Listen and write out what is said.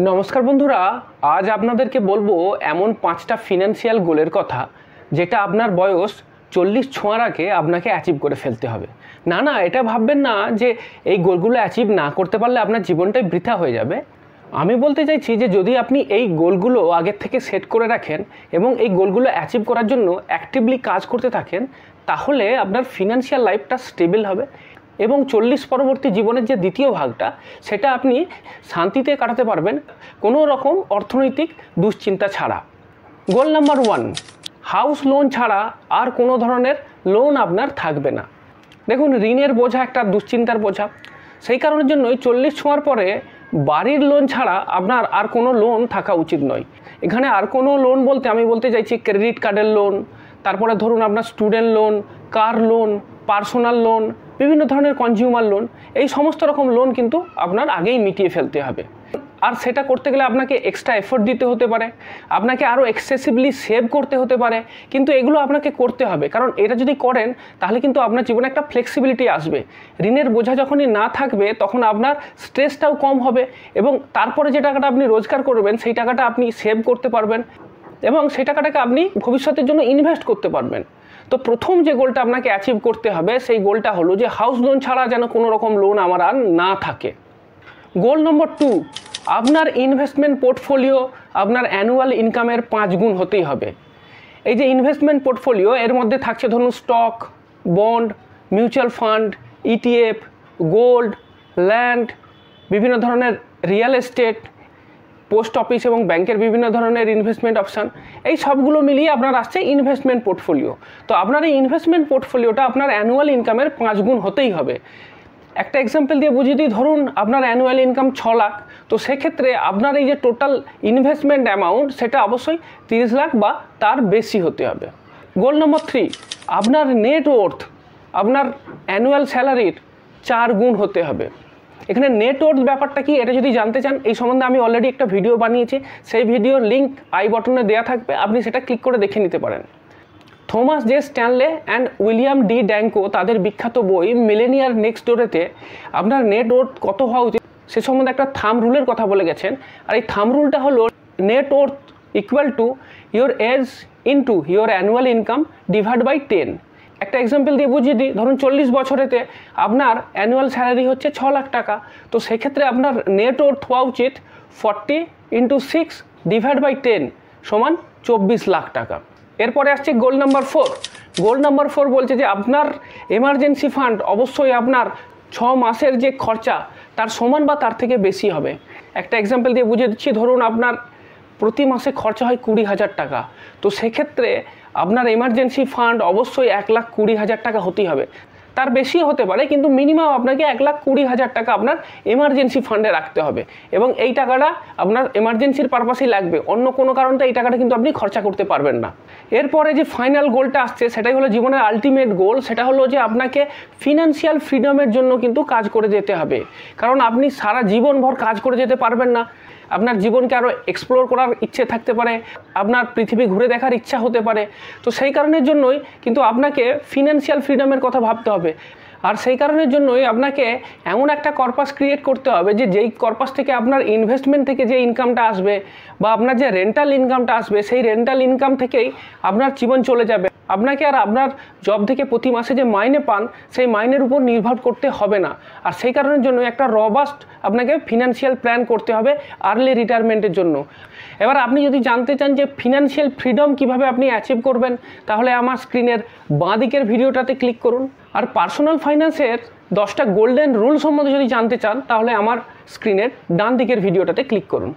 নমস্কার বন্ধুরা, আজ আপনাদেরকে বলবো এমন 5টা ফিনান্সিয়াল গোলের কথা যেটা আপনার বয়স 40 ছোঁয়ার আগে আপনাকে অ্যাচিভ করে ফেলতে হবে। না এটা ভাববেন না যে এই গোলগুলো অ্যাচিভ না করতে পারলে আপনার জীবনটাই বৃথা হয়ে যাবে। আমি বলতে চাইছি যে যদি আপনি এই গোলগুলো আগের থেকে সেট করে রাখেন এবং এই গোলগুলো অ্যাচিভ করার জন্য অ্যাক্টিভলি কাজ করতে থাকেন, তাহলে আপনার ফিনান্সিয়াল লাইফটা স্টেবল হবে এবং 40 পরবর্তী জীবনের যে দ্বিতীয় ভাগটা সেটা আপনি শান্তিতে কাটাতে পারবেন, কোনো রকম অর্থনৈতিক দুশ্চিন্তা ছাড়া। গোল নাম্বার 1, হাউস লোন ছাড়া আর কোনো ধরনের লোন আপনার থাকবে না। দেখুন, ঋণের বোঝা একটা দুশ্চিন্তার বোঝা, সেই কারণের জন্যই 40 ছোঁয়ার পরে বাড়ির লোন ছাড়া আপনার আর কোনো লোন থাকা উচিত নয়। এখানে আর কোনো লোন বলতে আমি বলতে চাইছি ক্রেডিট কার্ডের লোন, তারপরে ধরুন আপনার student loan, car loan, personal loan, বিভিন্ন ধরনের কনজিউমার লোন, এই সমস্ত রকম লোন কিন্তু আপনার আগেই মিটিয়ে ফেলতে হবে। আর সেটা করতে গেলে আপনাকে এক্সট্রা এফোর্ট দিতে হতে পারে, আপনাকে আরও এক্সেসিভলি সেভ করতে হতে পারে, কিন্তু এগুলো আপনাকে করতে হবে, কারণ এটা যদি করেন তাহলে কিন্তু আপনার জীবনে একটা ফ্লেক্সিবিলিটি আসবে। ঋণের বোঝা যখনই না থাকবে তখন আপনার স্ট্রেসটাও কম হবে এবং তারপরে যে টাকাটা আপনি রোজগার করবেন সেই টাকাটা আপনি সেভ করতে পারবেন এবং সেই টাকাটাকে আপনি ভবিষ্যতের জন্য ইনভেস্ট করতে পারবেন। তো প্রথম যে গোলটা আপনাকে অ্যাচিভ করতে হবে সেই গোলটা হলো যে হাউস লোন ছাড়া যেন কোনো রকম লোন আমার আর না থাকে। গোল নম্বর 2, আপনার ইনভেস্টমেন্ট পোর্টফোলিও আপনার অ্যানুয়াল ইনকামের 5 গুণ হতেই হবে। এই যে ইনভেস্টমেন্ট পোর্টফোলিও, এর মধ্যে থাকছে ধরুন stock, bond, mutual fund, ETF, gold, land, বিভিন্ন ধরনের রিয়েল এস্টেট, পোস্ট অফিস এবং ব্যাংকের বিভিন্ন ধরনের ইনভেস্টমেন্ট অপশান, এই সবগুলো মিলিয়ে আপনার আসছে ইনভেস্টমেন্ট পোর্টফোলিও। তো আপনার এই ইনভেস্টমেন্ট পোর্টফোলিওটা আপনার অ্যানুয়াল ইনকামের 5 গুণ হতেই হবে। একটা এক্সাম্পল দিয়ে বুঝিয়ে দিই, ধরুন আপনার অ্যানুয়াল ইনকাম 6 লাখ, তো সেক্ষেত্রে আপনার এই যে টোটাল ইনভেস্টমেন্ট অ্যামাউন্ট সেটা অবশ্যই 30 লাখ বা তার বেশি হতে হবে। গোল নম্বর 3, আপনার নেটওয়ার্থ আপনার অ্যানুয়াল স্যালারির 4 গুণ হতে হবে। এখানে নেটওয়ার্থ ব্যাপারটা কি, এটা যদি জানতে চান এই সম্বন্ধে আমি অলরেডি একটা ভিডিও বানিয়েছি, সেই ভিডিওর লিঙ্ক আই বটনে দেওয়া থাকবে, আপনি সেটা ক্লিক করে দেখে নিতে পারেন। Thomas J Stanley and William D Danko তাদের বিখ্যাত বই মিলেনিয়ার নেক্সট ডোরেতে আপনার নেটওয়ার্থ কত হওয়া উচিত সে সম্বন্ধে একটা থাম রুলের কথা বলে গেছেন। আর এই থাম রুলটা হলো net worth equal to your age into your annual income divide by 10। একটা এক্সাম্পল দিয়ে বুঝিয়ে দিই, ধরুন 40 বছরেতে আপনার অ্যানুয়াল স্যালারি হচ্ছে 6 লাখ টাকা, তো সেক্ষেত্রে আপনার নেটওয়ার্থ হওয়া উচিত 40 × 6 ডিভাইড বাই 10 সমান 24 লাখ টাকা। এরপরে আসছে গোল নাম্বার 4। গোল নাম্বার 4 বলছে যে আপনার এমার্জেন্সি ফান্ড অবশ্যই আপনার 6 মাসের যে খরচা তার সমান বা তার থেকে বেশি হবে। একটা এক্সাম্পল দিয়ে বুঝিয়ে দিচ্ছি, ধরুন আপনার প্রতি মাসে খরচা হয় 20,000 টাকা, তো সেক্ষেত্রে আপনার এমার্জেন্সি ফান্ড অবশ্যই 1,20,000 টাকা হতেই হবে। তার বেশিও হতে পারে, কিন্তু মিনিমাম আপনাকে 1,20,000 টাকা আপনার এমার্জেন্সি ফান্ডে রাখতে হবে এবং এই টাকাটা আপনার এমার্জেন্সির পারপাসেই লাগবে, অন্য কোনো কারণে এই টাকাটা কিন্তু আপনি খরচা করতে পারবেন না। এরপরে যে ফাইনাল গোলটা আসছে সেটাই হলো জীবনের আলটিমেট গোল, সেটা হলো যে আপনাকে ফিনান্সিয়াল ফ্রিডমের জন্য কিন্তু কাজ করে যেতে হবে, কারণ আপনি সারা জীবনভর কাজ করে যেতে পারবেন না। আপনার জীবনকে আরও এক্সপ্লোর করার ইচ্ছে থাকতে পারে, আপনার পৃথিবী ঘুরে দেখার ইচ্ছা হতে পারে, তো সেই কারণের জন্যই কিন্তু আপনাকে ফিনান্সিয়াল ফ্রিডমের কথা ভাবতে হবে। আর সেই কারণের জন্যই আপনাকে এমন একটা কর্পাস ক্রিয়েট করতে হবে যে যেই কর্পাস থেকে আপনার ইনভেস্টমেন্ট থেকে যে ইনকামটা আসবে বা আপনার যে রেন্টাল ইনকামটা আসবে সেই রেন্টাল ইনকাম থেকেই আপনার জীবন চলে যাবে। আপনাকে আর আপনার জব থেকে প্রতি মাসে যে মাইনে পান সেই মাইনের উপর নির্ভর করতে হবে না। আর সেই কারণের জন্য একটা রবাস্ট আপনাকে ফিনান্সিয়াল প্ল্যান করতে হবে আর্লি রিটায়ারমেন্টের জন্য। এবার আপনি যদি জানতে চান যে ফিনান্সিয়াল ফ্রিডম কিভাবে আপনি অ্যাচিভ করবেন, তাহলে আমার স্ক্রিনের বাঁ দিকের ভিডিওটাতে ক্লিক করুন। আর পার্সোনাল ফাইন্যান্সের 10টা গোল্ডেন রুল সম্বন্ধে যদি জানতে চান তাহলে আমার স্ক্রিনের ডান দিকের ভিডিওটাতে ক্লিক করুন।